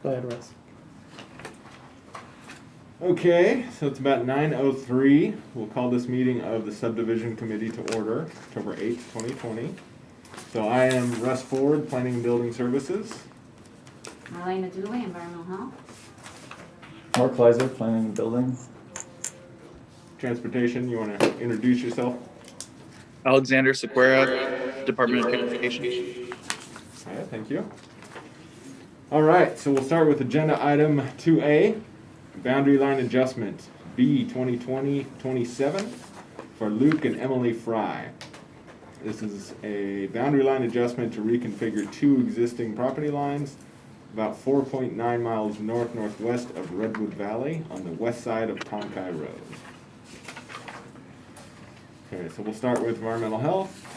Go ahead, Russ. Okay, so it's about 9:03. We'll call this meeting of the Subdivision Committee to order, October 8th, 2020. So I am Russ Ford, Planning and Building Services. Marlena Dooley, Environmental Health. Mark Kleiser, Planning and Building. Transportation, you want to introduce yourself? Alexander Sequeira, Department of Transportation. Okay, thank you. All right, so we'll start with agenda item 2A, boundary line adjustment, B 2020-27 for Luke and Emily Fry. This is a boundary line adjustment to reconfigure two existing property lines about 4.9 miles north-northwest of Redwood Valley on the west side of Tonkai Road. Okay, so we'll start with environmental health.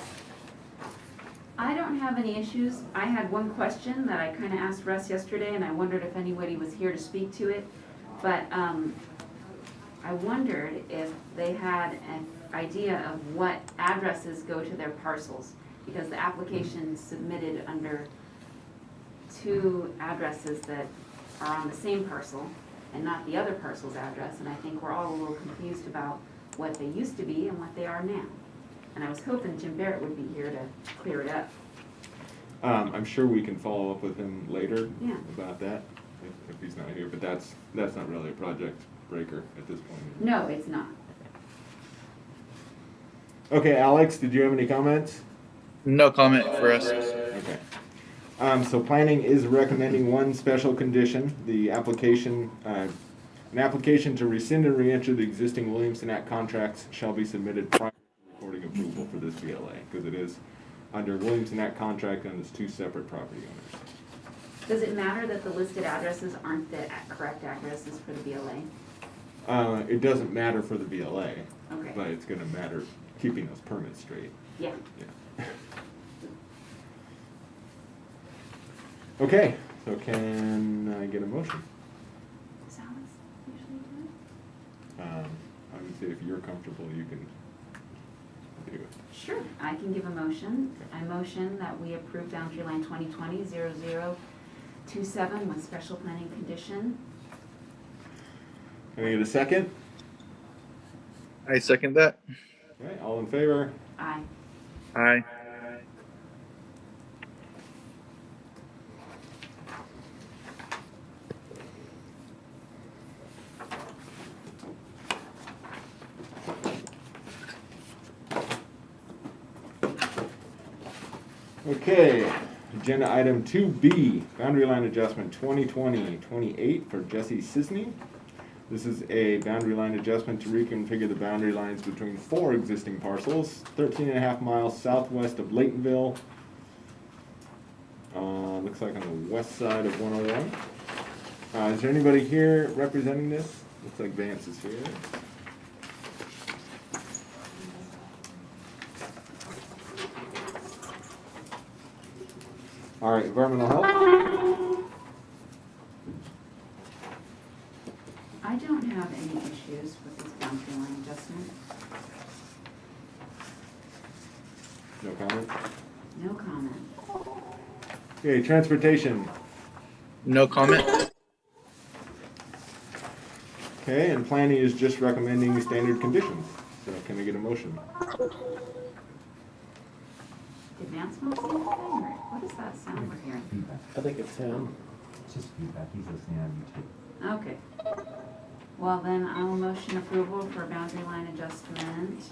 I don't have any issues. I had one question that I kind of asked Russ yesterday, and I wondered if anybody was here to speak to it. But I wondered if they had an idea of what addresses go to their parcels, because the application submitted under two addresses that are on the same parcel and not the other parcel's address, and I think we're all a little confused about what they used to be and what they are now. And I was hoping Jim Barrett would be here to clear it up. I'm sure we can follow up with him later Yeah. about that if he's not here, but that's not really a project breaker at this point. No, it's not. Okay, Alex, did you have any comments? No comment for us. Okay. So planning is recommending one special condition, the application, an application to rescind and re-enter the existing Williamson Act contracts shall be submitted prior to recording approval for this BLA, because it is under Williamson Act contract and it's two separate property owners. Does it matter that the listed addresses aren't the correct addresses for the BLA? It doesn't matter for the BLA, Okay. but it's gonna matter keeping those permits straight. Yeah. Yeah. Okay, so can I get a motion? Does Alex usually do it? I would say if you're comfortable, you can do it. Sure, I can give a motion. I motion that we approve boundary line 2020-0027 with special planning condition. Can I get a second? I second that. Okay, all in favor? Aye. Aye. Okay, agenda item 2B, boundary line adjustment 2020-28 for Jesse Sisney. This is a boundary line adjustment to reconfigure the boundary lines between four existing parcels, 13.5 miles southwest of Laytonville. Looks like on the west side of 101. Is there anybody here representing this? Looks like Vance is here. All right, environmental health. I don't have any issues with this boundary line adjustment. No comment. No comment. Okay, transportation. No comment. Okay, and planning is just recommending standard conditions. So can I get a motion? Did Vance want to say anything, or what is that sound we're hearing? I think it's him. It's just feedback. He's listening on YouTube. Okay. Well, then I will motion approval for boundary line adjustment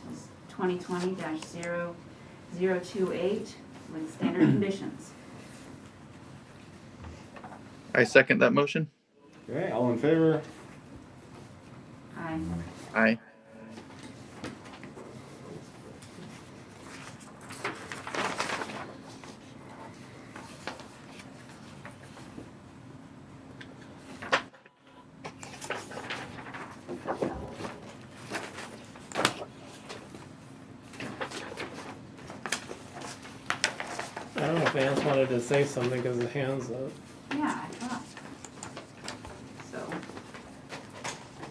2020-0028 with standard conditions. I second that motion. Okay, all in favor? Aye. Aye. I don't know if Vance wanted to say something because his hand's up. Yeah, I thought. So,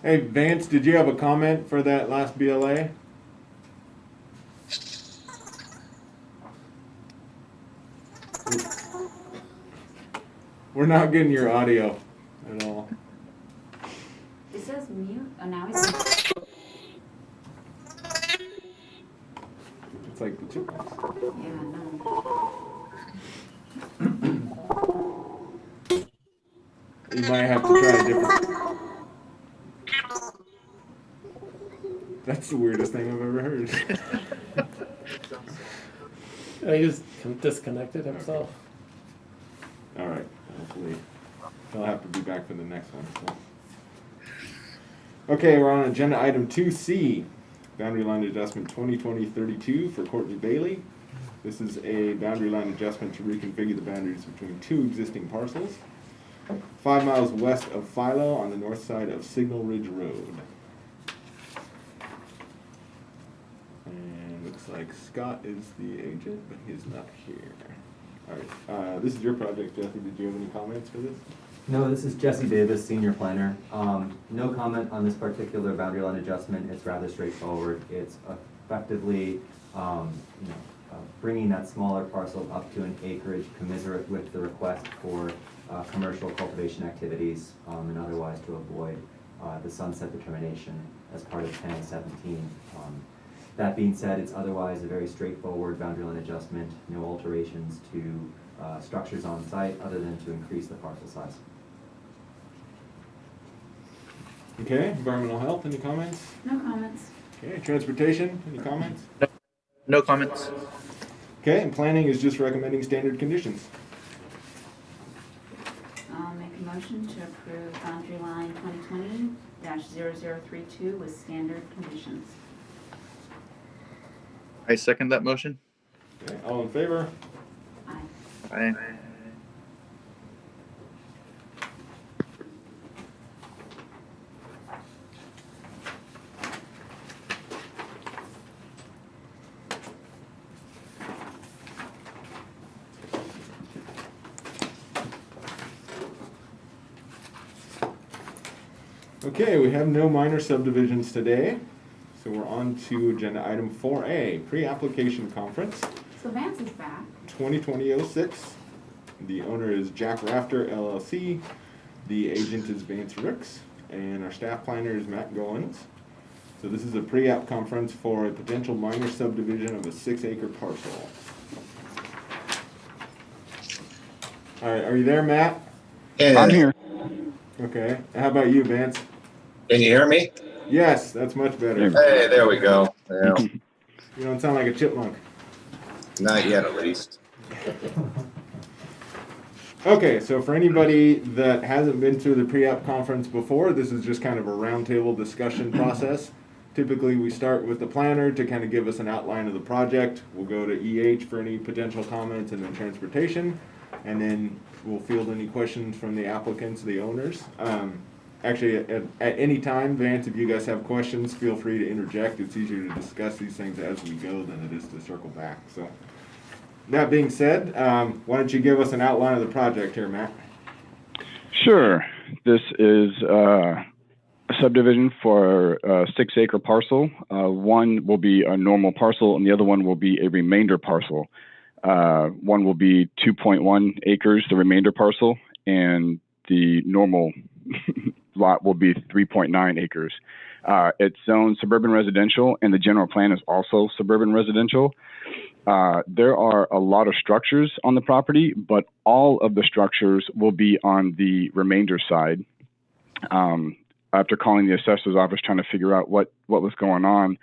Hey, Vance, did you have a comment for that last BLA? We're not getting your audio. Oh, now he's on. It's like the chipmunks. Yeah, no. You might have to try a different. That's the weirdest thing I've ever heard. He just disconnected himself. All right. Hopefully, he'll have to be back for the next one. So. Okay, we're on agenda item 2C, boundary line adjustment 2020-32 for Courtney Bailey. This is a boundary line adjustment to reconfigure the boundaries between two existing parcels, 5 miles west of Philo on the north side of Signal Ridge Road. And looks like Scott is the agent, but he's not here. All right, this is your project, Jesse. Did you have any comments for this? No, this is Jesse Davis, senior planner. No comment on this particular boundary line adjustment. It's rather straightforward. It's effectively, bringing that smaller parcel up to an acreage commensurate with the request for commercial cultivation activities, and otherwise to avoid the sunset determination as part of 1017. That being said, it's otherwise a very straightforward boundary line adjustment. No alterations to structures on site other than to increase the parcel size. Okay, environmental health, any comments? No comments. Okay, transportation, any comments? No comments. Okay, and planning is just recommending standard conditions. I'll make a motion to approve boundary line 2020-0032 with standard conditions. I second that motion. Okay, all in favor? Aye. Aye. Okay, we have no minor subdivisions today, so we're on to agenda item 4A, pre-application conference, So Vance is back. 2020-06. The owner is Jack Rafter LLC, the agent is Vance Ricks, and our staff planner is Matt Goins. So this is a pre-app conference for a potential minor subdivision of a 6-acre parcel. All right, are you there, Matt? I'm here. Okay, how about you, Vance? Can you hear me? Yes, that's much better. Hey, there we go. Yeah, You don't sound like a chipmunk. not yet, at least. Okay, so for anybody that hasn't been through the pre-app conference before, this is just kind of a roundtable discussion process. Typically, we start with the planner to kind of give us an outline of the project. We'll go to EH for any potential comments, and then transportation, and then we'll field any questions from the applicants, the owners. Actually, at any time, Vance, if you guys have questions, feel free to interject. It's easier to discuss these things as we go than it is to circle back. So, that being said, why don't you give us an outline of the project here, Matt? Sure. This is a subdivision for a 6-acre parcel. One will be a normal parcel, and the other one will be a remainder parcel. One will be 2.1 acres, the remainder parcel, and the normal lot will be 3.9 acres. It's zoned suburban residential, and the general plan is also suburban residential. There are a lot of structures on the property, but all of the structures will be on the remainder side. After calling the assessor's office trying to figure out what was going on,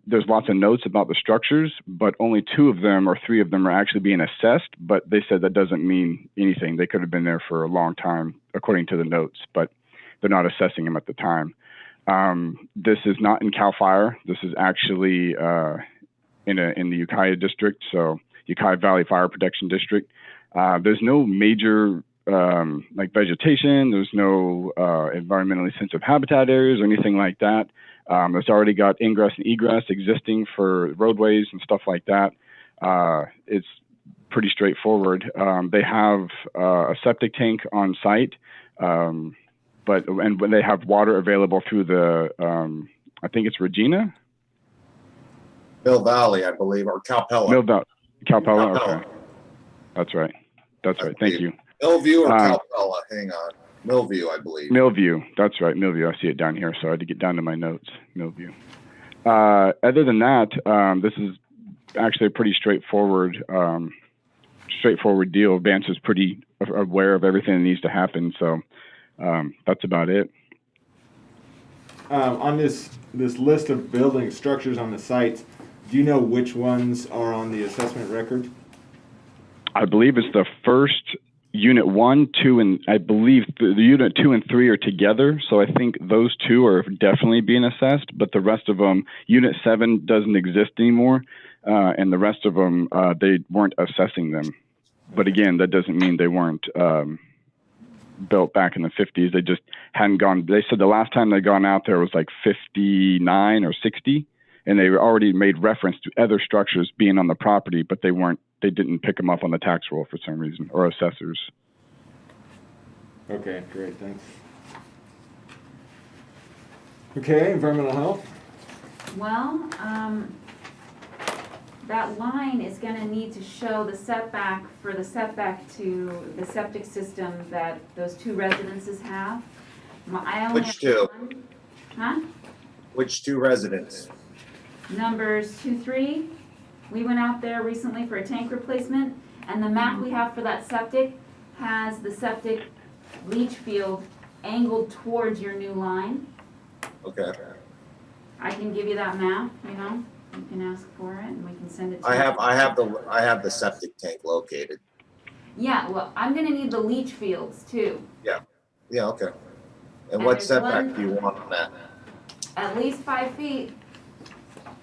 there's lots of notes about the structures, but only 2 of them or 3 of them are actually being assessed, but they said that doesn't mean anything. They could have been there for a long time, according to the notes, but they're not assessing them at the time. This is not in CAL FIRE. This is actually in the Ukiah district, so Ukiah Valley Fire Protection District. There's no major like vegetation. There's no environmentally sensitive habitat areas or anything like that. It's already got ingress and egress existing for roadways and stuff like that. It's pretty straightforward. They have a septic tank on site, but when they have water available through the, I think it's Regina? Mill Valley, I believe, or Calpella. Calpella, okay. That's right. Thank you. Hillview or Calpella, hang on. Millview, I believe. Millview, that's right, Millview. I see it down here, so I had to get down to my notes. Millview. Other than that, this is actually a pretty straightforward deal. Vance is pretty aware of everything that needs to happen, so that's about it. On this list of building structures on the site, do you know which ones are on the assessment record? I believe it's the first unit 1, 2, and I believe the unit 2 and 3 are together. So I think those 2 are definitely being assessed, but the rest of them, unit 7 doesn't exist anymore, and the rest of them, they weren't assessing them. But again, that doesn't mean they weren't built back in the 50s. They just hadn't gone. They said the last time they gone out there was like 59 or 60, and they already made reference to other structures being on the property, but they weren't. They didn't pick them up on the tax roll for some reason, or assessors. Okay, great, thanks. Okay, environmental health. Well, that line is gonna need to show the setback for the setback to the septic system that those 2 residences have. I only Which have 2? one. Huh? Which 2 residents? Numbers 2, 3. We went out there recently for a tank replacement, and the map we have for that septic has the septic leach field angled towards your new line. Okay. I can give you that map, you know, you can ask for it and we can send it to you. I have the septic tank located. Yeah, well, I'm gonna need the leach fields too. Yeah, okay. And And what there's setback one- do you want on that? At least 5 feet.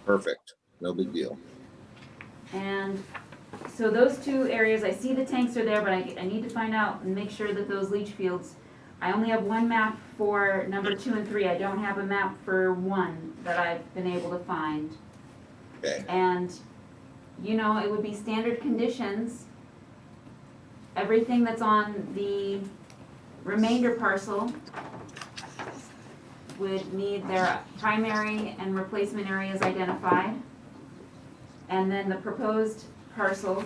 Perfect. No big deal. And so those 2 areas, I see the tanks are there, but I need to find out and make sure that those leach fields, I only have one map for number 2 and 3. I don't have a map for 1 that I've been able to find. Okay. And, you know, it would be standard conditions. Everything that's on the remainder parcel would need their primary and replacement areas identified. And then the proposed parcel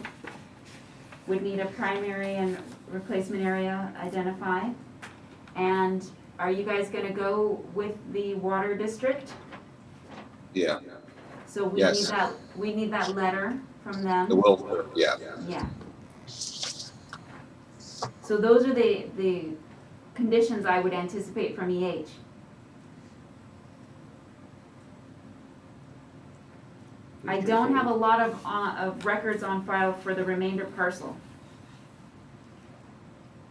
would need a primary and replacement area identified. And are you guys gonna go with the water district? Yeah. So we Yes. need that letter from them. The welfare, yeah. Yeah. So those are the conditions I would anticipate from EH. I don't have a lot of records on file for the remainder parcel.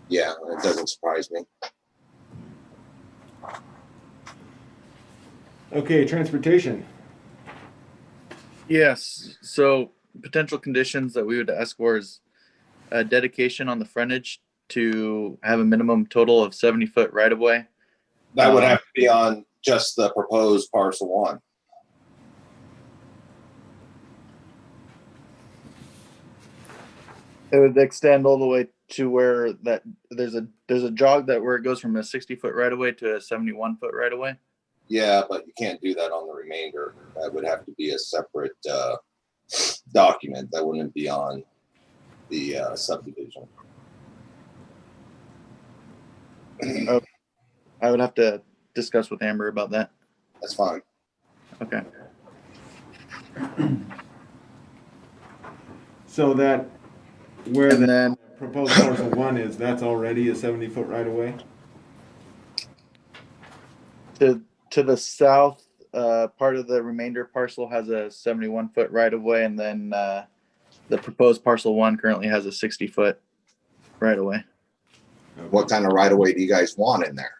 Yeah, it doesn't surprise me. Okay, transportation. Yes, so potential conditions that we would ask for is a dedication on the frontage to have a minimum total of 70-foot right-of-way. That would have to be on just the proposed parcel 1. It would extend all the way to where that there's a jog that where it goes from a 60-foot right-of-way to a 71-foot right-of-way. Yeah, but you can't do that on the remainder. That would have to be a separate document. That wouldn't be on the subdivision. I would have to discuss with Amber about that. That's fine. Okay. So that where And the then proposed parcel 1 is, that's already a 70-foot right of way? to the south, part of the remainder parcel has a 71-foot right of way, and then the proposed parcel 1 currently has a 60-foot right of way. What kind of right of way do you guys want in there?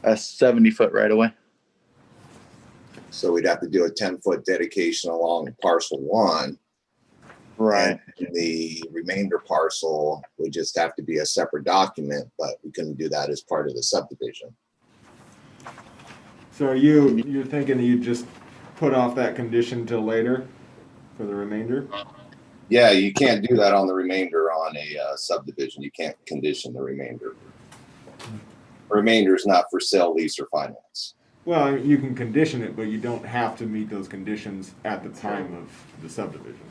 A 70-foot right of way. So we'd have to do a 10-foot dedication along parcel 1. Right. And the remainder parcel would just have to be a separate document, but we couldn't do that as part of the subdivision. So are you're thinking that you just put off that condition till later for the remainder? Yeah, you can't do that on the remainder on a subdivision. You can't condition the remainder. Remainder is not for sale, lease, or finance. Well, you can condition it, but you don't have to meet those conditions at the time of the subdivision.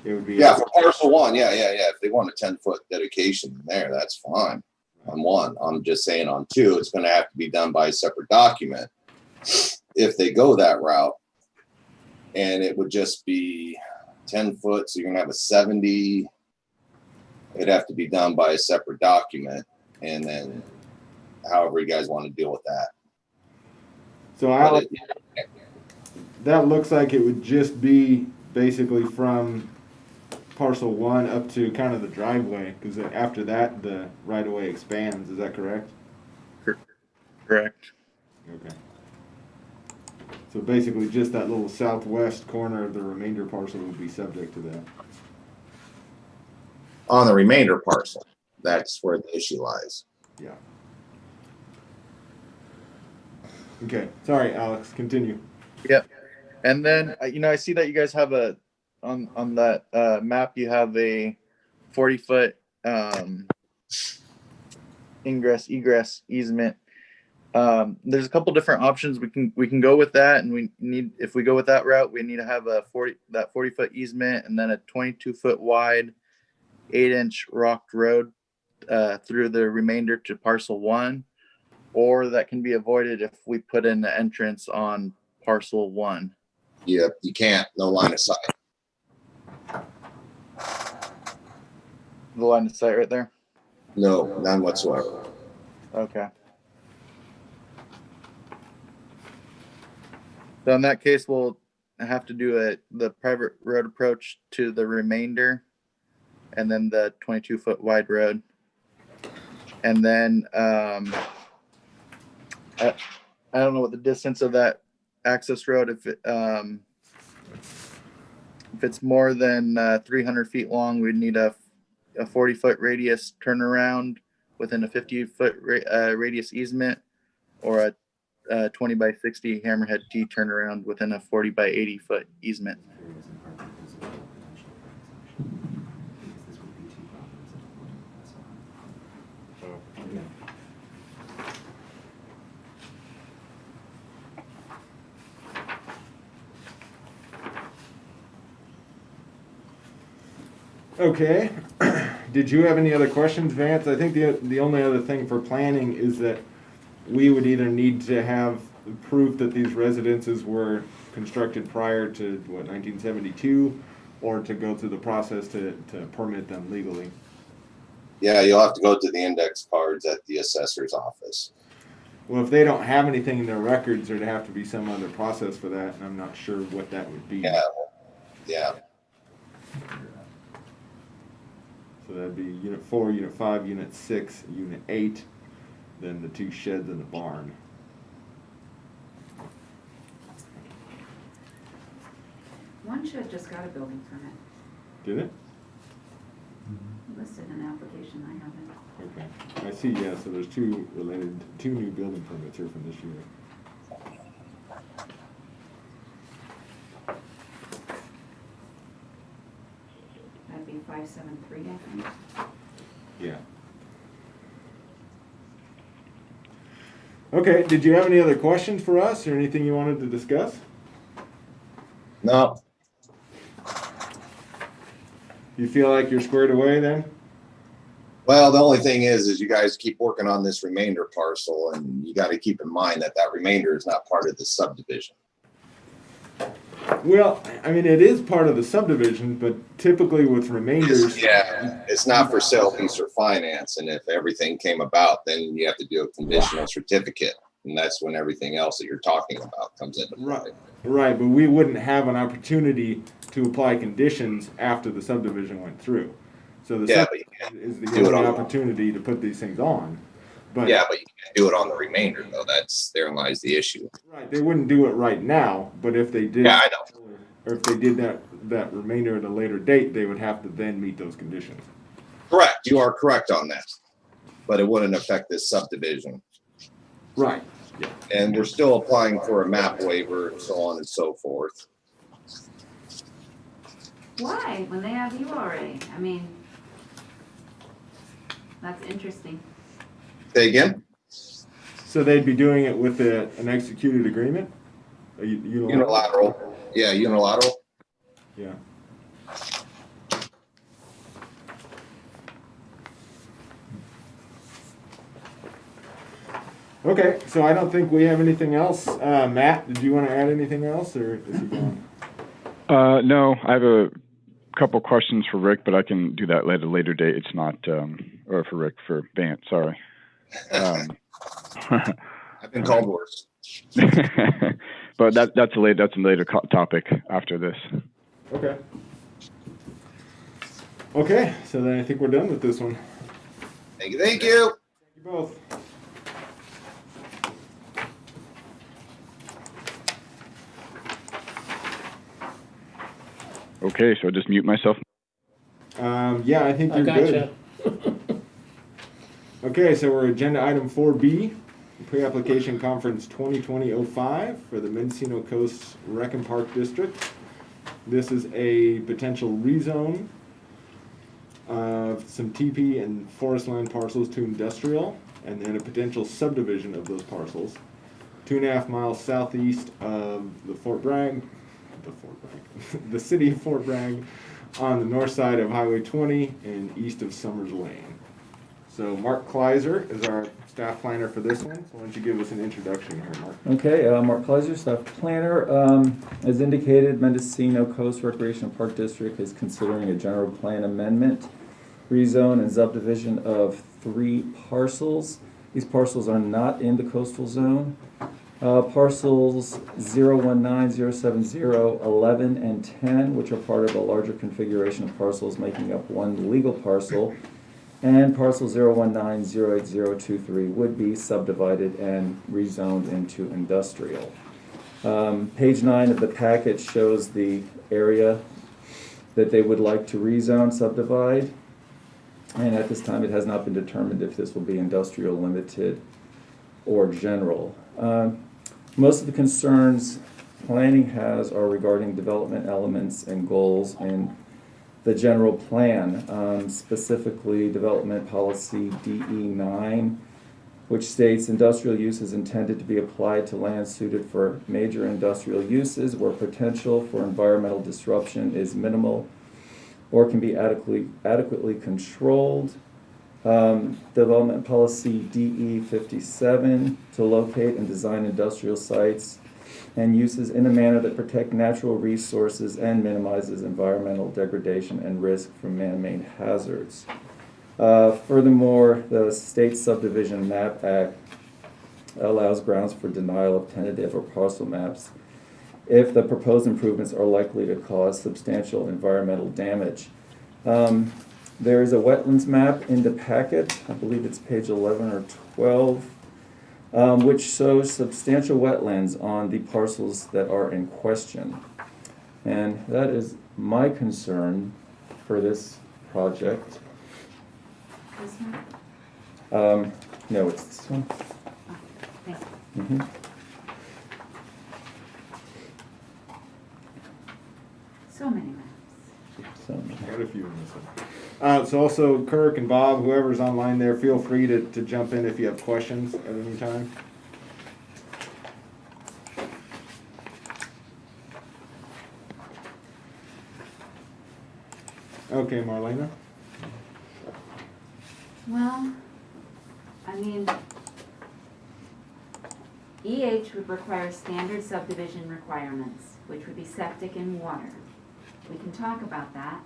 It would be Yeah, for parcel 1, yeah. If they want a 10-foot dedication in there, that's fine. on one. I'm just saying on two, it's gonna have to be done by a separate document if they go that route. And it would just be 10 foot, so you're gonna have a 70. It'd have to be done by a separate document, and then however you guys want to deal with that. So But Alex, that looks like it would just be basically from parcel one up to kind of the driveway, because after that, the right of way expands. Is that correct? Correct. Okay. So basically just that little southwest corner of the remainder parcel would be subject to that. On the remainder parcel, that's where the issue lies. Yeah. Okay, sorry, Alex, continue. Yep. And then, I see that you guys have on that map, you have a 40-foot ingress egress easement. There's a couple different options. We can go with that, and if we go with that route, we need to have that 40-foot easement, and then a 22-foot wide 8-inch rocked road through the remainder to parcel one, or that can be avoided if we put in the entrance on parcel one. Yep, you can't, no line of sight. The line of sight right there. No, none whatsoever. Okay. So in that case, we'll have to do the private road approach to the remainder, and then the 22-foot wide road. And then I don't know what the distance of that access road, if it's more than 300 feet long, we'd need a 40-foot radius turnaround within a 50-foot radius easement, or a 20 by 60 hammerhead T turnaround within a 40 by 80-foot easement. Okay. Did you have any other questions, Vance? I think the only other thing for planning is that we would either need to have proof that these residences were constructed prior to, 1972, or to go through the process to permit them legally. Yeah, you'll have to go to the index cards at the assessor's office. Well, if they don't have anything in their records, there'd have to be some other process for that, and I'm not sure what that would be. Yeah, yeah. So that'd be Unit 4, Unit 5, Unit 6, Unit 8, then the 2 sheds and the barn. One shed just got a building permit, Did it? listed in the application, I have it. Okay. I see, yeah, so there's two new building permits here from this year. That'd be 573, I think. Yeah. Okay, did you have any other questions for us or anything you wanted to discuss? No, You feel like you're squared away then? well, the only thing is you guys keep working on this remainder parcel, and you got to keep in mind that remainder is not part of the subdivision. Well, I mean, it is part of the subdivision, but typically with remainders. Yeah, it's not for sale, lease, or finance, and if everything came about, then you have to do a conditional certificate, and that's when everything else that you're talking about comes into play. Right, but we wouldn't have an opportunity to apply conditions after the subdivision went through. So the Yeah, but you subdivision is do the it only on- opportunity to put these things on. But Yeah, but you can't do it on the remainder, though. Therein lies the issue. right, they wouldn't do it right now, but if they did, Yeah, I know. or if they did that remainder at a later date, they would have to then meet those conditions. Correct, you are correct on that, but it wouldn't affect this subdivision. Right. Yeah. And we're still applying for a map waiver and so on and so forth. Why, when they have you already? I mean, that's interesting. Say again? So they'd be doing it with an executed agreement? A Unilateral. Yeah, unilateral. Yeah. Okay, so I don't think we have anything else. Matt, did you want to add anything else, or is he gone? No, I have a couple questions for Rick, but I can do that at a later date. It's not, or for Rick, for Bant, sorry. I've been called worse. But that's a later topic after this. Okay. Okay, so then I think we're done with this one. Thank you. Thank you. Thank you both. Okay, so just mute myself. Yeah, I think I you're gotcha. good. Okay, so we're agenda item 4B, pre-application conference 2020-05 for the Mendocino Coast Rec and Park District. This is a potential rezone of some TP and forest land parcels to industrial, and then a potential subdivision of those parcels 2.5 miles southeast of the the city of Fort Bragg, on the north side of Highway 20 and east of Summers Lane. So Mark Kleiser is our staff planner for this one. So why don't you give us an introduction here, Mark? Okay, Mark Kleiser, staff planner. As indicated, Mendocino Coast Recreation Park District is considering a general plan amendment, rezone and subdivision of 3 parcels. These parcels are not in the coastal zone. Parcels 019, 070, 11, and 10, which are part of a larger configuration of parcels making up one legal parcel, and parcel 019, 08023 would be subdivided and rezoned into industrial. Page 9 of the packet shows the area that they would like to rezone, subdivide, and at this time it has not been determined if this will be industrial, limited, or general. Most of the concerns planning has are regarding development elements and goals in the general plan, specifically development policy DE9, which states industrial use is intended to be applied to land suited for major industrial uses where potential for environmental disruption is minimal or can be adequately controlled. Development policy DE57 to locate and design industrial sites and uses in a manner that protect natural resources and minimizes environmental degradation and risk from man-made hazards. Furthermore, the State Subdivision Map Act allows grounds for denial of tentative or parcel maps if the proposed improvements are likely to cause substantial environmental damage. There is a wetlands map in the packet, I believe it's page 11 or 12, which shows substantial wetlands on the parcels that are in question. And that is my concern for this project. This one? No, it's this one. Oh, thank you. Mm-hmm. So many maps. So, Quite a few in this one. So also Kirk and Bob, whoever's online there, feel free to jump in if you have questions at any time. Okay, Marlena. Well, I mean, EH would require standard subdivision requirements, which would be septic and water. We can talk about that.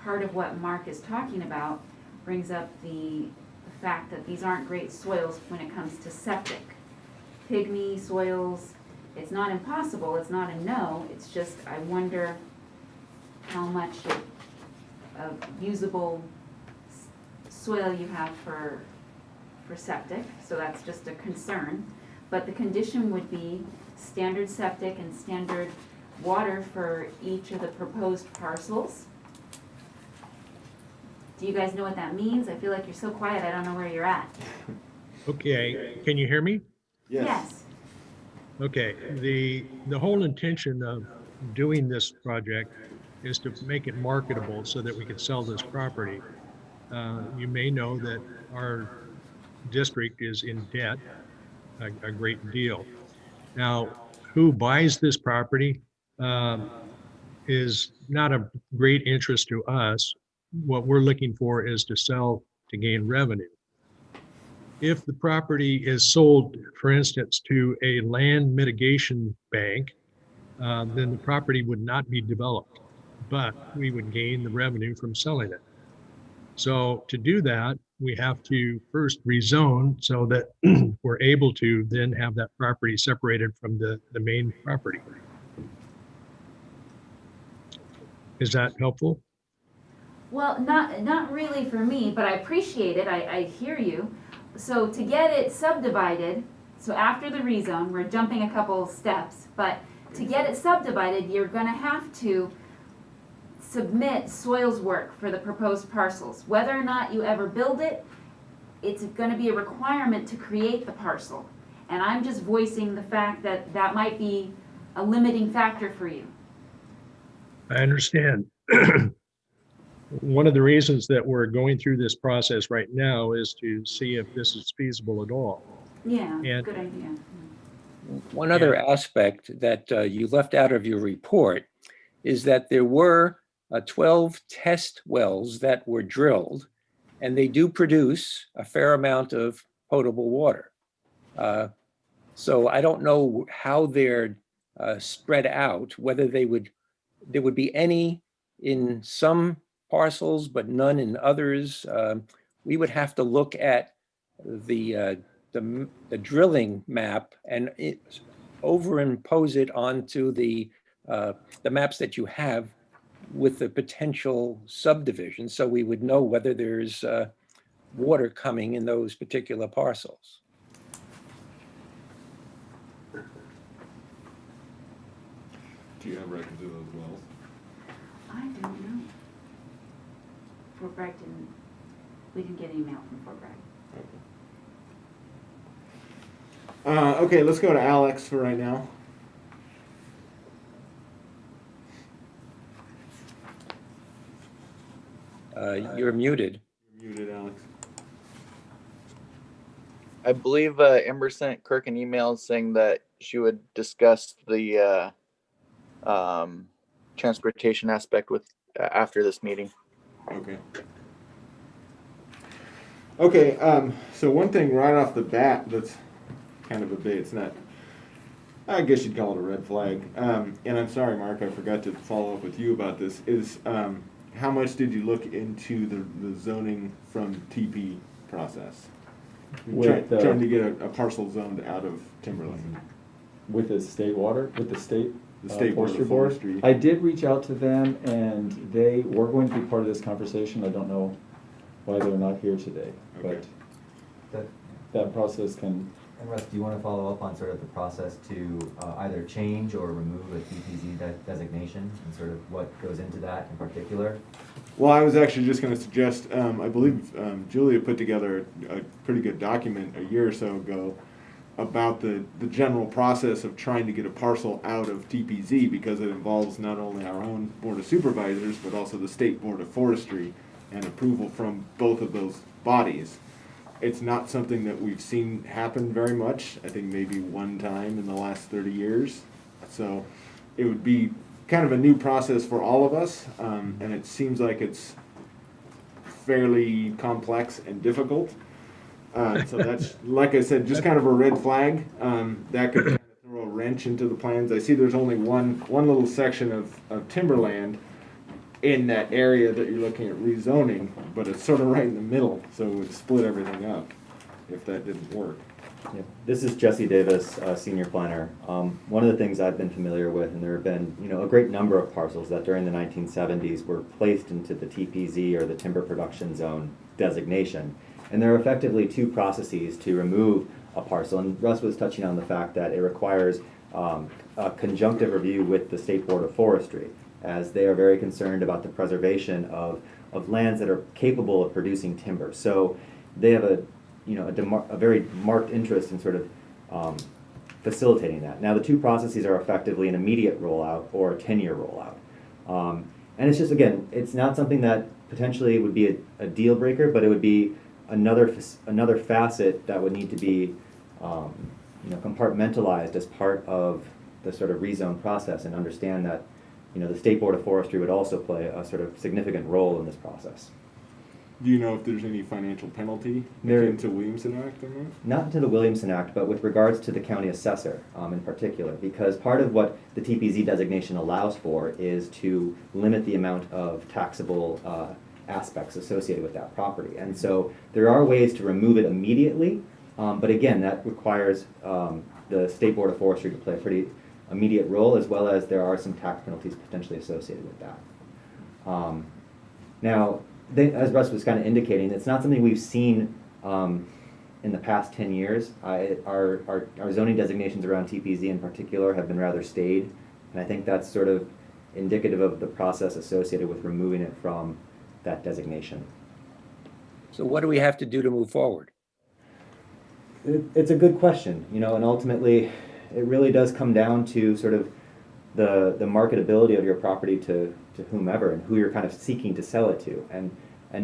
Part of what Mark is talking about brings up the fact that these aren't great soils when it comes to septic. Pygmy soils, it's not impossible, it's not a no, it's just I wonder how much of usable soil you have for septic, so that's just a concern. But the condition would be standard septic and standard water for each of the proposed parcels. Do you guys know what that means? I feel like you're so quiet, I don't know where you're at. Okay, can you hear me? Yes. Okay, the whole intention of doing this project is to make it marketable so that we can sell this property. You may know that our district is in debt a great deal. Now, who buys this property is not of great interest to us. What we're looking for is to sell to gain revenue. if the property is sold, for instance, to a land mitigation bank, then the property would not be developed, but we would gain the revenue from selling it. So to do that, we have to first rezone so that we're able to then have that property separated from the main property. Is that helpful? Well, not really for me, but I appreciate it, I hear you. So to get it subdivided, so after the rezone, we're jumping a couple steps, but to get it subdivided, you're gonna have to submit soils work for the proposed parcels. Whether or not you ever build it, it's gonna be a requirement to create the parcel. And I'm just voicing the fact that that might be a limiting factor for you. I understand. One of the reasons that we're going through this process right now is to see if this is feasible at all. Yeah, And- good idea. One other aspect that you left out of your report is that there were 12 test wells that were drilled, and they do produce a fair amount of potable water. So I don't know how they're spread out, whether there would be any in some parcels, but none in others. We would have to look at the drilling map and overimpose it onto the maps that you have with the potential subdivision, so we would know whether there's water coming in those particular parcels. Do you have records of those wells? I don't know. Fort Bragg we didn't get an email from Fort Bragg. Okay, let's go to Alex for right now. You're muted. You're muted, Alex. I believe Amber sent Kirk an email saying that she would discuss the transportation aspect with after this meeting. Okay. Okay, so one thing right off the bat that's kind of a bit, it's not, I guess you'd call it a red flag. And I'm sorry, Mark, I forgot to follow up with you about this, is how much did you look into the zoning from TP process? Trying to get a parcel zoned out of timberland. With the state water, with the state Board of Forestry. I did reach out to them, and they were going to be part of this conversation. I don't know why they're not here today, Okay. but that process can. And Russ, do you want to follow up on sort of the process to either change or remove a TPZ designation and sort of what goes into that in particular? Well, I was actually just going to suggest, I believe Julia put together a pretty good document a year or so ago about the general process of trying to get a parcel out of TPZ, because it involves not only our own Board of Supervisors, but also the State Board of Forestry and approval from both of those bodies. It's not something that we've seen happen very much. I think maybe one time in the last 30 years. So it would be kind of a new process for all of us, and it seems like it's fairly complex and difficult. So that's, like I said, just kind of a red flag. That could kind of throw a wrench into the plans. I see there's only one little section of timberland in that area that you're looking at rezoning, but it's sort of right in the middle, so it would split everything up if that didn't work. Yeah. This is Jesse Davis, senior planner. One of the things I've been familiar with, and there have been a great number of parcels that during the 1970s were placed into the TPZ, or the Timber Production Zone designation. And there are effectively two processes to remove a parcel. And Russ was touching on the fact that it requires a conjunctive review with the State Board of Forestry, as they are very concerned about the preservation of lands that are capable of producing timber. So they have a very marked interest in sort of facilitating that. Now, the two processes are effectively an immediate rollout or a 10-year rollout. And it's just, again, it's not something that potentially would be a deal breaker, but it would be another facet that would need to be compartmentalized as part of the sort of rezone process, and understand that the State Board of Forestry would also play a sort of significant role in this process. Do you know if there's any financial penalty There- akin to Williamson Act on that? Not to the Williamson Act, but with regards to the county assessor in particular, because part of what the TPZ designation allows for is to limit the amount of taxable aspects associated with that property. And so there are ways to remove it immediately, but again, that requires the State Board of Forestry to play a pretty immediate role, as well as there are some tax penalties potentially associated with that. Now, as Russ was kind of indicating, it's not something we've seen in the past 10 years. Our zoning designations around TPZ in particular have been rather staid, and I think that's sort of indicative of the process associated with removing it from that designation. So what do we have to do to move forward? It's a good question, you know, and ultimately it really does come down to sort of the marketability of your property to whomever and who you're kind of seeking to sell it to. And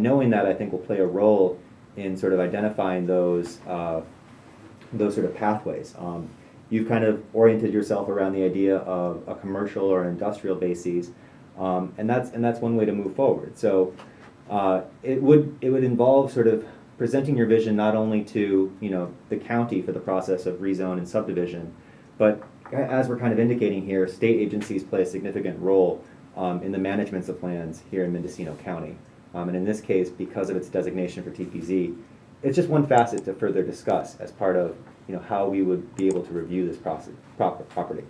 knowing that, I think, will play a role in sort of identifying those sort of pathways. You've kind of oriented yourself around the idea of a commercial or an industrial basis, and that's one way to move forward. So it would involve sort of presenting your vision not only to, you know, the county for the process of rezone and subdivision, but as we're kind of indicating here, state agencies play a significant role in the management of plans here in Mendocino County. And in this case, because of its designation for TPZ, it's just one facet to further discuss as part of, you know, how we would be able to review this property.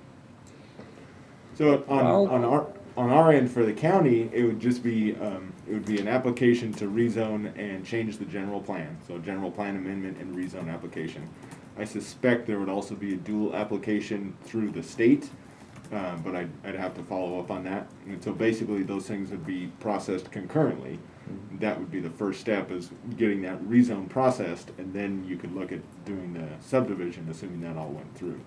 So on our end for the county, it would just be an application to rezone and change the general plan. So general plan amendment and rezone application. I suspect there would also be a dual application through the state, but I'd have to follow up on that. And so basically those things would be processed concurrently. That would be the first step, is getting that rezone processed, and then you could look at doing the subdivision, assuming that all went through.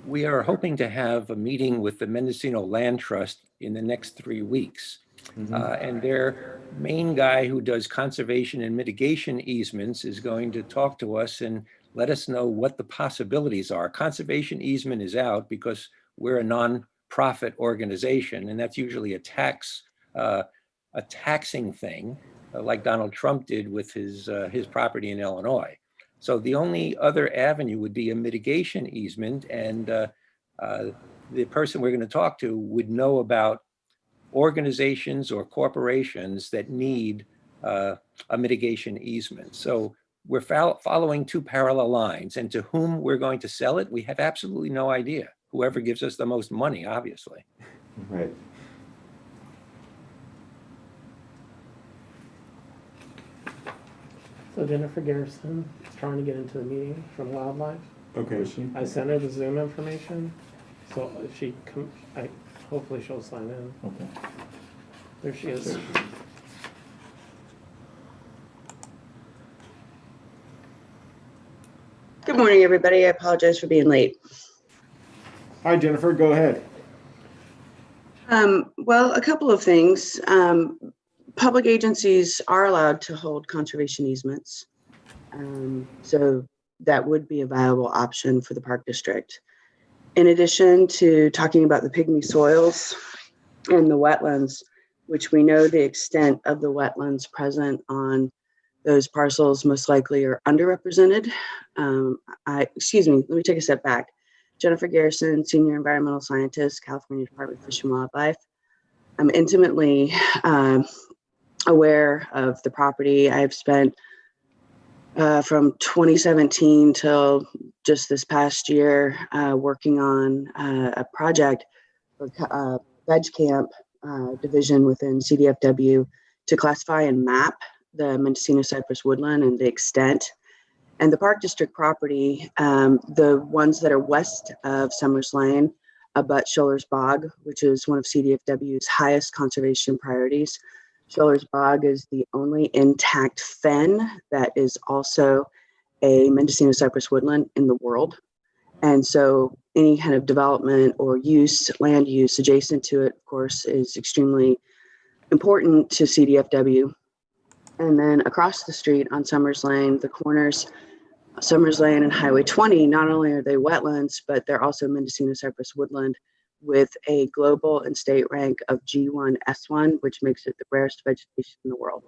We are hoping to have a meeting with the Mendocino Land Trust in the next 3 weeks. And their main guy who does conservation and mitigation easements is going to talk to us and let us know what the possibilities are. Conservation easement is out because we're a non-profit organization, and that's usually a taxing thing, like Donald Trump did with his property in Illinois. So the only other avenue would be a mitigation easement, and the person we're going to talk to would know about organizations or corporations that need a mitigation easement. So we're following two parallel lines, and to whom we're going to sell it, we have absolutely no idea. Whoever gives us the most money, obviously. Right. So Jennifer Garrison is trying to get into the meeting from Wildlife. Okay. I sent her the Zoom information, so if she hopefully she'll sign in. Okay. There she is. Good morning, everybody. I apologize for being late. Hi, Jennifer, go ahead. Well, a couple of things. Public agencies are allowed to hold conservation easements. So that would be a viable option for the Park District. In addition to talking about the pygmy soils and the wetlands, which we know the extent of the wetlands present on those parcels most likely are underrepresented. Excuse me, let me take a step back. Jennifer Garrison, Senior Environmental Scientist, California Department of Fish and Wildlife. I'm intimately aware of the property. I've spent from 2017 till just this past year working on a project for Veg Camp division within CDFW to classify and map the Mendocino cypress woodland and the extent. And the Park District property, the ones that are west of Summers Lane, abut Scholar's Bog, which is one of CDFW's highest conservation priorities. Scholar's Bog is the only intact fen that is also a Mendocino cypress woodland in the world. And so any kind of development or use, land use adjacent to it, of course, is extremely important to CDFW. And then across the street on Summers Lane, the corners, Summers Lane and Highway 20, not only are they wetlands, but they're also Mendocino cypress woodland with a global and state rank of G1 S1, which makes it the rarest vegetation in the world.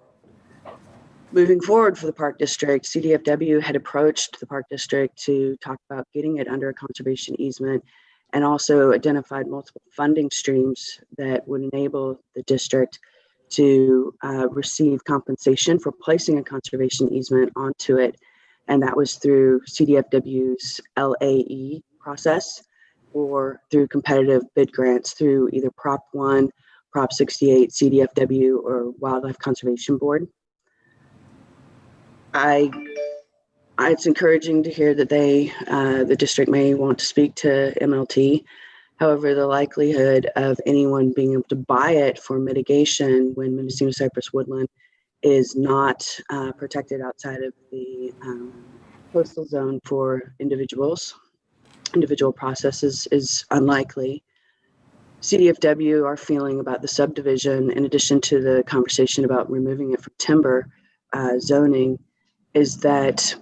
moving forward for the Park District, CDFW had approached the Park District to talk about getting it under a conservation easement, and also identified multiple funding streams that would enable the district to receive compensation for placing a conservation easement onto it. And that was through CDFW's LAE process, or through competitive bid grants through either Prop 1, Prop 68, CDFW, or Wildlife Conservation Board. It's encouraging to hear that the district may want to speak to MLT. However, the likelihood of anyone being able to buy it for mitigation when Mendocino cypress woodland is not protected outside of the coastal zone for individual processes is unlikely. CDFW, our feeling about the subdivision, in addition to the conversation about removing it from timber zoning, is that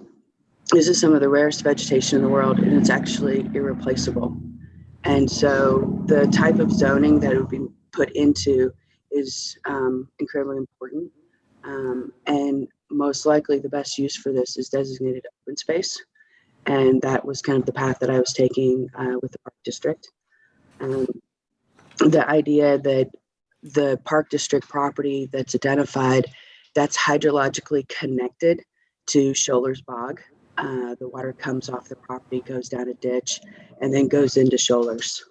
this is some of the rarest vegetation in the world, and it's actually irreplaceable. And so the type of zoning that it would be put into is incredibly important. And most likely the best use for this is designated open space. And that was kind of the path that I was taking with the Park District. The idea that the Park District property that's identified, that's hydrologically connected to Scholar's Bog. The water comes off the property, goes down a ditch, and then goes into Scholar's.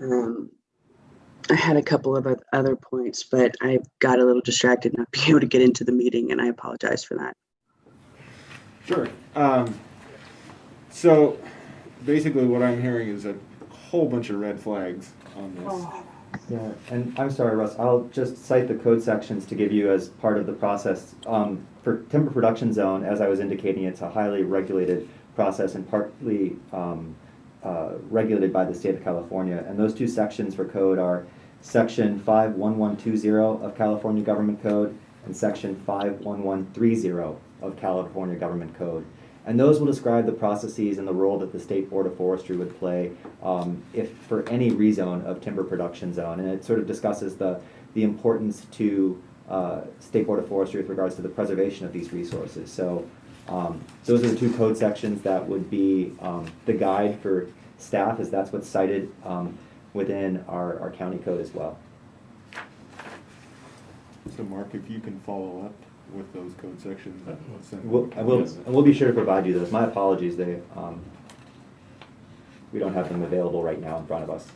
I had a couple of other points, but I got a little distracted not being able to get into the meeting, and I apologize for that. Sure. So basically what I'm hearing is a whole bunch of red flags on this. Yeah, and I'm sorry, Russ, I'll just cite the code sections to give you as part of the process. For timber production zone, as I was indicating, it's a highly regulated process and partly regulated by the state of California. And those two sections for code are section 51120 of California Government Code and section 51130 of California Government Code. And those will describe the processes and the role that the State Board of Forestry would play if for any rezone of timber production zone. And it sort of discusses the importance to State Board of Forestry with regards to the preservation of these resources. So those are the two code sections that would be the guide for staff, as that's what's cited within our county code as well. So Mark, if you can follow up with those code sections. We'll be sure to provide you those. My apologies, we don't have them available right now in front of us.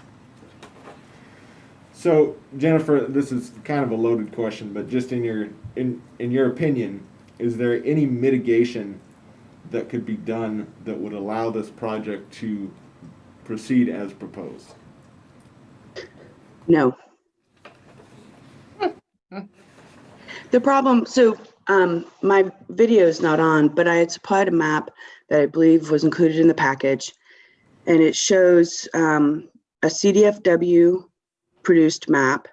So Jennifer, this is kind of a loaded question, but just in your opinion, is there any mitigation that could be done that would allow this project to proceed as proposed? No. The problem, so my video is not on, but I had supplied a map that I believe was included in the package, and it shows a CDFW produced map.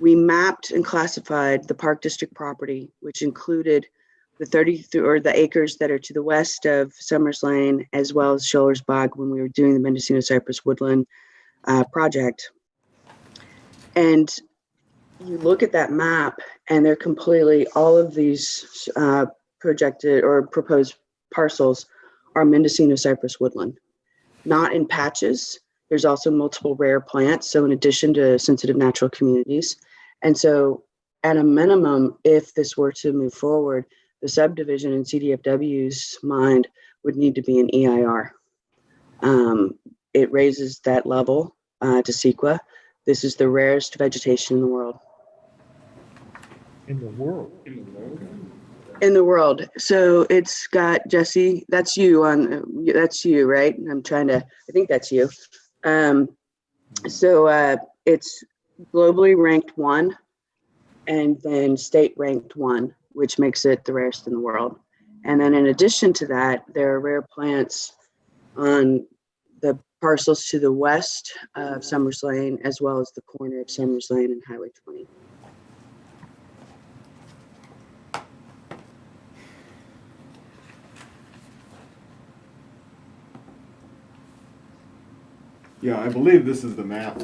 We mapped and classified the Park District property, which included the 33 or the acres that are to the west of Summers Lane, as well as Scholar's Bog when we were doing the Mendocino cypress woodland project. And you look at that map and they're completely, all of these projected or proposed parcels are Mendocino cypress woodland, not in patches. There's also multiple rare plants, so in addition to sensitive natural communities. And so at a minimum, if this were to move forward, the subdivision in CDFW's mind would need to be an EIR. It raises that level to CEQA. This is the rarest vegetation in the world. In the world. In the world. So it's got, Jesse, that's you, right? I think that's you. It's globally ranked 1 and then state ranked 1, which makes it the rarest in the world. And then in addition to that, there are rare plants on the parcels to the west of Summers Lane, as well as the corner of Summers Lane and Highway 20. Yeah, I believe this is the map.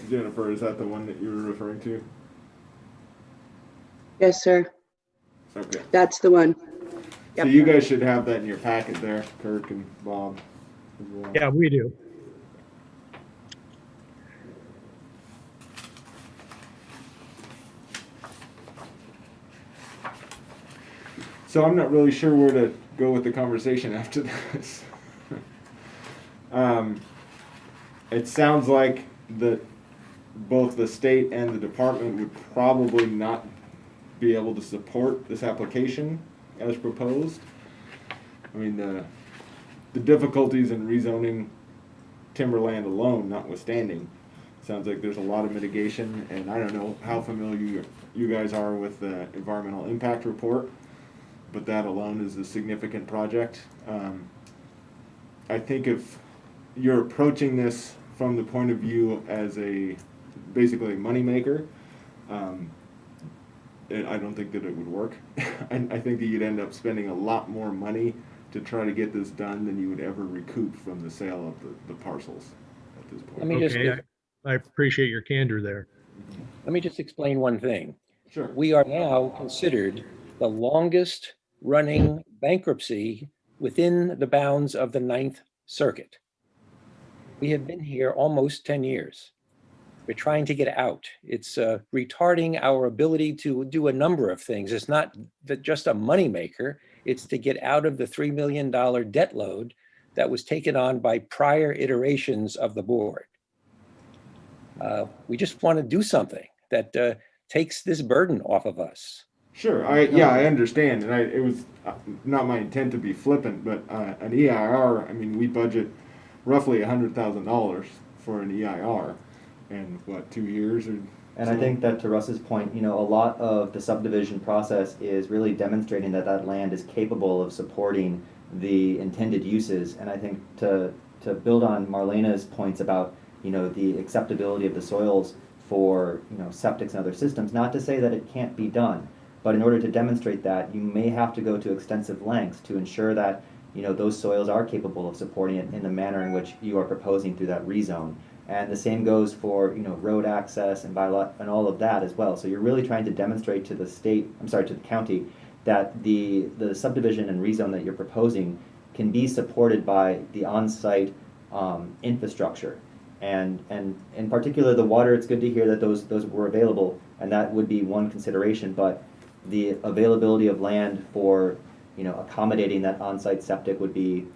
Jennifer, is that the one that you were referring to? Yes, sir. Okay. That's the one. So Yep. you guys should have that in your packet there, Kirk and Bob. As well. Yeah, we do. So I'm not really sure where to go with the conversation after this. It sounds like both the state and the department would probably not be able to support this application as proposed. I mean, the difficulties in rezoning timberland alone notwithstanding, sounds like there's a lot of mitigation, and I don't know how familiar you guys are with the environmental impact report, but that alone is a significant project. I think if you're approaching this from the point of view as basically a moneymaker, I don't think that it would work. I think that you'd end up spending a lot more money to try to get this done than you would ever recoup from the sale of the parcels at this point. Let me just, Okay, I appreciate your candor there. let me just explain one thing. Sure. We are now considered the longest running bankruptcy within the bounds of the Ninth Circuit. We have been here almost 10 years. We're trying to get out. It's retarding our ability to do a number of things. It's not just a moneymaker. It's to get out of the $3 million debt load that was taken on by prior iterations of the board. We just want to do something that takes this burden off of us. Sure, I understand, and it was not my intent to be flippant, but an EIR, I mean, we budget roughly $100,000 for an EIR, and what, 2 years or? And I think that to Russ's point, a lot of the subdivision process is really demonstrating that that land is capable of supporting the intended uses. And I think to build on Marlena's points about, the acceptability of the soils for, septics and other systems, not to say that it can't be done, but in order to demonstrate that, you may have to go to extensive lengths to ensure that, those soils are capable of supporting it in the manner in which you are proposing through that rezone. And the same goes for road access and bylaw and all of that as well. So you're really trying to demonstrate to the county, that the subdivision and rezone that you're proposing can be supported by the on-site infrastructure. And in particular, the water, it's good to hear that those were available, and that would be one consideration. But the availability of land for accommodating that on-site septic would be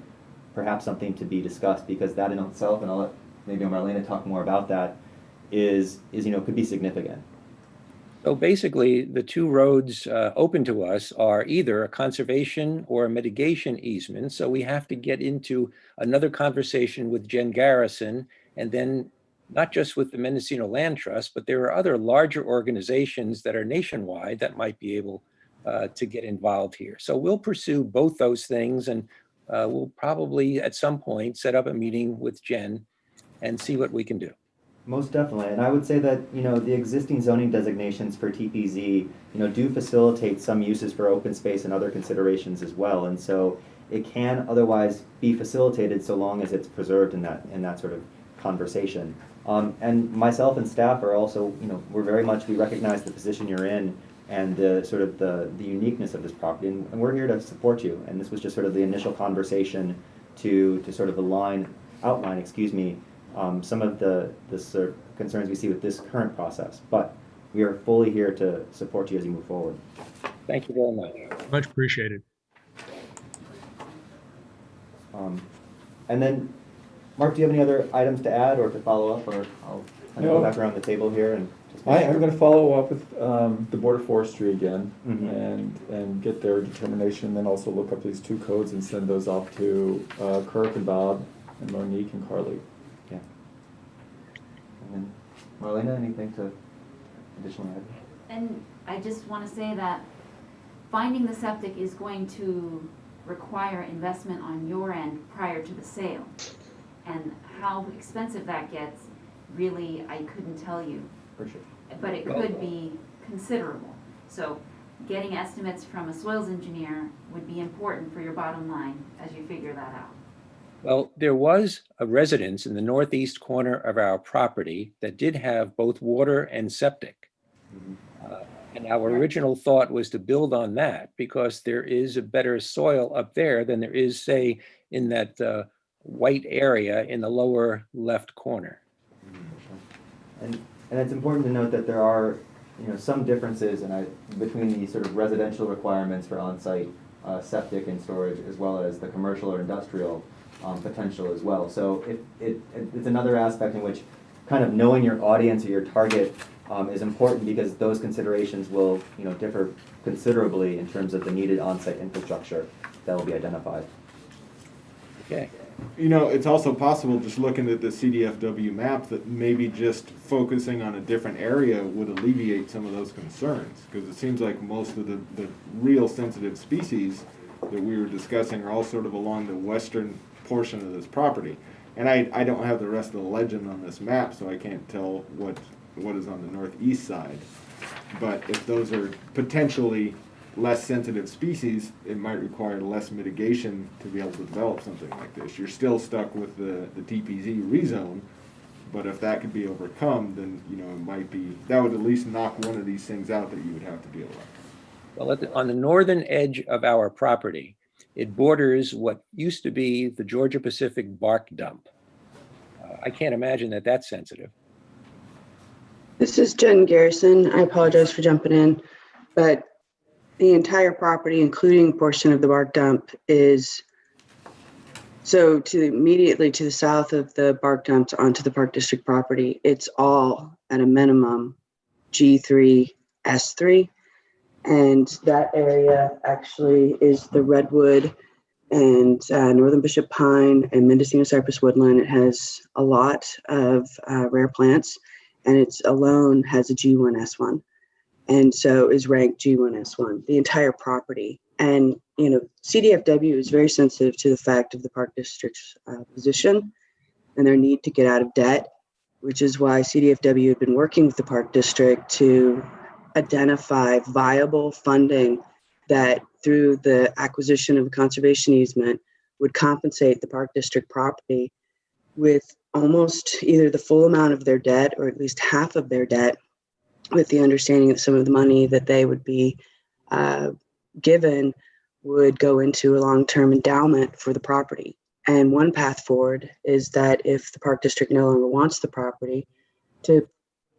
perhaps something to be discussed, because that in itself, and I'll let maybe Marlena talk more about that, is could be significant. So basically, the two roads open to us are either a conservation or a mitigation easement. So we have to get into another conversation with Jen Garrison, and then not just with the Mendocino Land Trust, but there are other larger organizations that are nationwide that might be able to get involved here. So we'll pursue both those things, and we'll probably at some point set up a meeting with Jen and see what we can do. Most definitely, and I would say that the existing zoning designations for TPZ do facilitate some uses for open space and other considerations as well, and so it can otherwise be facilitated so long as it's preserved in that sort of conversation. And myself and staff are also we recognize the position you're in and the sort of the uniqueness of this property, and we're here to support you. And this was just sort of the initial conversation to sort of outline some of the sort of concerns we see with this current process, but we are fully here to support you as you move forward. Thank you very much. Much appreciated. And then, Mark, do you have any other items to add or to follow up, or I'll kind of go back around the table here and just I'm going to follow up with the Board of Forestry again, Mm-hmm. and get their determination, then also look up these two codes and send those off to Kirk and Bob and Monique and Carly. Yeah. And then, Marlena, anything to additionally add? And I just want to say that finding the septic is going to require investment on your end prior to the sale. And how expensive that gets, really, I couldn't tell you. For sure. But it could be considerable. So getting estimates from a soils engineer would be important for your bottom line as you figure that out. Well, there was a residence in the northeast corner of our property that did have both water and septic. And Our original thought was to build on that because there is a better soil up there than there is, say, in that white area in the lower left corner. And it's important to note that there are, some differences between the sort of residential requirements for on-site septic and storage, as well as the commercial or industrial potential as well. So it's another aspect in which kind of knowing your audience or your target is important, because those considerations will, differ considerably in terms of the needed on-site infrastructure that will be identified. Okay. It's also possible, just looking at the CDFW map, that maybe just focusing on a different area would alleviate some of those concerns, because it seems like most of the real sensitive species that we were discussing are all sort of along the western portion of this property. And I don't have the rest of the legend on this map, so I can't tell what is on the northeast side. But if those are potentially less sensitive species, it might require less mitigation to be able to develop something like this. You're still stuck with the TPZ rezone, but if that could be overcome, then it might be, that would at least knock one of these things out that you would have to deal with. Well, on the northern edge of our property, it borders what used to be the Georgia Pacific bark dump. I can't imagine that that's sensitive. This is Jen Garrison. I apologize for jumping in, but the entire property, including a portion of the bark dump, is immediately to the south of the bark dumps onto the Park District property. It's all at a minimum G3, S3. And that area actually is the redwood and northern bishop pine and Mendocino cypress woodland. It has a lot of rare plants, and it's alone has a G1S1. And so is ranked G1S1, the entire property. And, CDFW is very sensitive to the fact of the Park District's position and their need to get out of debt, which is why CDFW had been working with the Park District to identify viable funding that, through the acquisition of a conservation easement, would compensate the Park District property with almost either the full amount of their debt or at least half of their debt, with the understanding that some of the money that they would be given would go into a long-term endowment for the property. And one path forward is that if the Park District no longer wants the property, to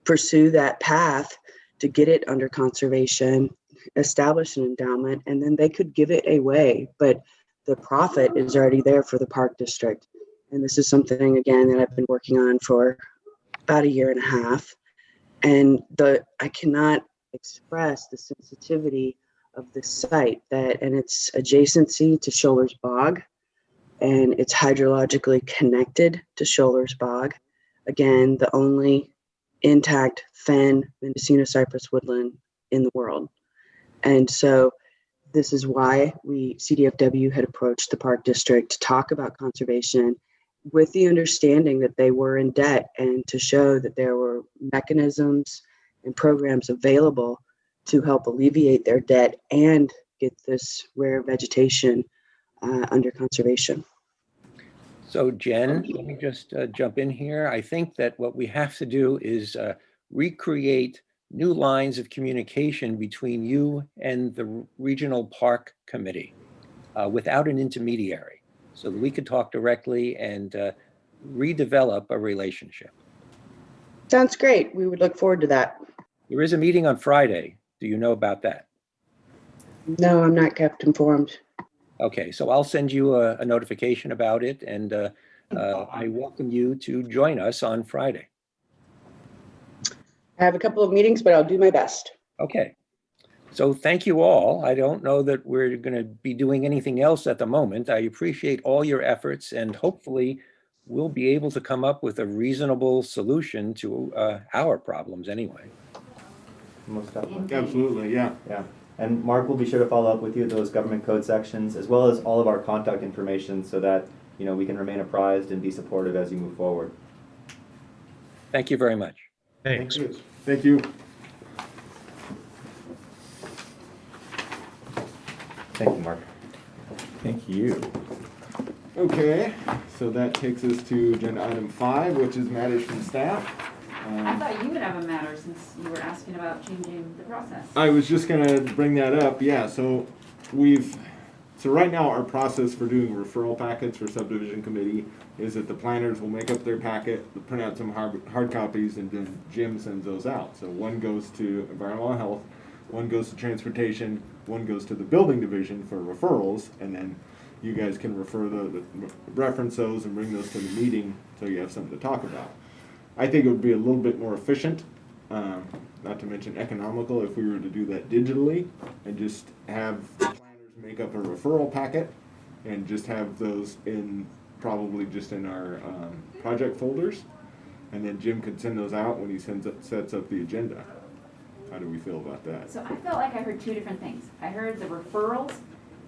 pursue that path to get it under conservation, establish an endowment, and then they could give it away. But the profit is already there for the Park District. And this is something, again, that I've been working on for about a year and a half. And I cannot express the sensitivity of the site and its adjacency to Scholar's Bog, and it's hydrologically connected to Scholar's Bog. Again, the only intact fen Mendocino cypress woodland in the world. And so this is why CDFW had approached the Park District to talk about conservation, with the understanding that they were in debt, and to show that there were mechanisms and programs available to help alleviate their debt and get this rare vegetation under conservation. So Jen, let me just jump in here. I think that what we have to do is recreate new lines of communication between you and the Regional Park Committee without an intermediary, so that we could talk directly and redevelop a relationship. Sounds great. We would look forward to that. There is a meeting on Friday. Do you know about that? No, I'm not kept informed. Okay, so I'll send you a notification about it, and I welcome you to join us on Friday. I have a couple of meetings, but I'll do my best. Okay. So thank you all. I don't know that we're going to be doing anything else at the moment. I appreciate all your efforts, and hopefully we'll be able to come up with a reasonable solution to our problems anyway. Most definitely. Absolutely, yeah. Yeah. And Mark will be sure to follow up with you at those government code sections, as well as all of our contact information, so that we can remain apprised and be supportive as you move forward. Thank you very much. Thanks. Thank you. Thank you, Mark. Thank you. Okay, so that takes us to agenda item 5, which is matters from staff. I thought you would have a matter since you were asking about changing the process. I was just gonna bring that up, yeah, so right now our process for doing referral packets for subdivision committee is that the planners will make up their packet, they'll print out some hard copies, and then Jim sends those out. So one goes to environmental health, one goes to transportation, one goes to the building division for referrals, and then you guys can reference those and bring those to the meeting so you have something to talk about. I think it would be a little bit more efficient, not to mention economical, if we were to do that digitally and just have the planners make up a referral packet and just have those probably just in our project folders, and then Jim could send those out when he sets up the agenda. How do we feel about that? So I felt like I heard two different things. I heard the referrals.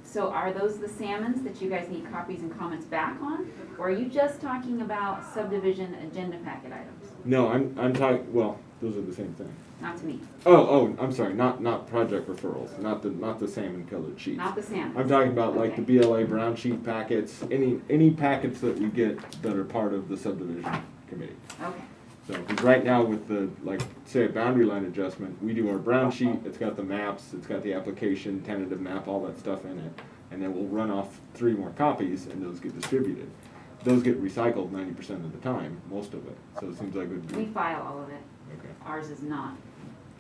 So are those the salmons that you guys need copies and comments back on? Or are you just talking about subdivision agenda packet items? No, I'm talking, well, those are the same thing. Not to me. Oh, I'm sorry, not project referrals, not the salmon colored sheets. Not the salmons. I'm talking about like the Okay. BLA brown sheet packets, any packets that we get that are part of the subdivision committee. Okay. So, because right now with the, like, say a boundary line adjustment, we do our brown sheet, it's got the maps, it's got the application, tentative map, all that stuff in it. And then we'll run off 3 more copies and those get distributed. Those get recycled 90% of the time, most of it. So it seems like it would We be, file all of it. okay. Ours is not.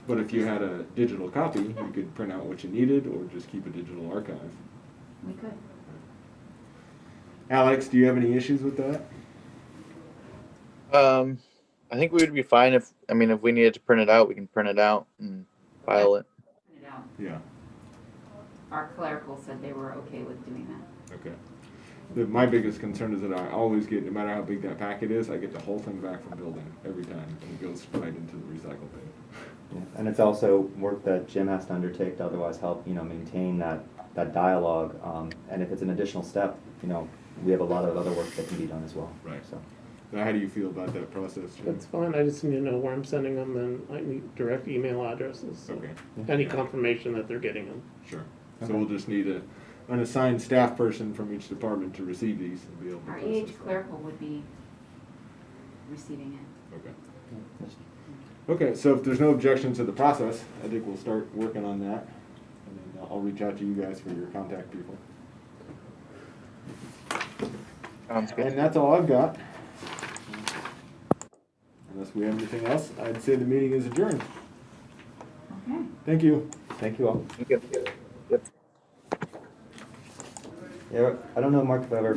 But if you had a digital copy, you could print out what you needed or just keep a digital archive. We could. Alex, do you have any issues with that? I think we would be fine if we needed to print it out, we can print it out and file it. Print it out. Yeah, Our clerical said they were okay with doing that. okay. My biggest concern is that I always get, no matter how big that packet is, I get the whole thing back from building every time, and it goes right into the recycle bin. Yeah, and it's also work that Jim has to undertake to otherwise help, maintain that dialogue. And if it's an additional step, we have a lot of other work that can be done as well. Right. So. Now, how do you feel about that process, Jim? That's fine, I just need to know where I'm sending them, and I need direct email addresses, so Okay, any confirmation that they're getting them. sure. So Okay. we'll just need an assigned staff person from each department to receive these and be able to Our process EH them. clerical would be receiving it. Okay. Okay, so if there's no objection to the process, I think we'll start working on that. And then I'll reach out to you guys for your contact people. Sounds good. And that's all I've got. Unless we have anything else, I'd say the meeting is adjourned. Okay. Thank you. Thank you all. Thank you. Yep. Yeah, I don't know, Mark, if I've ever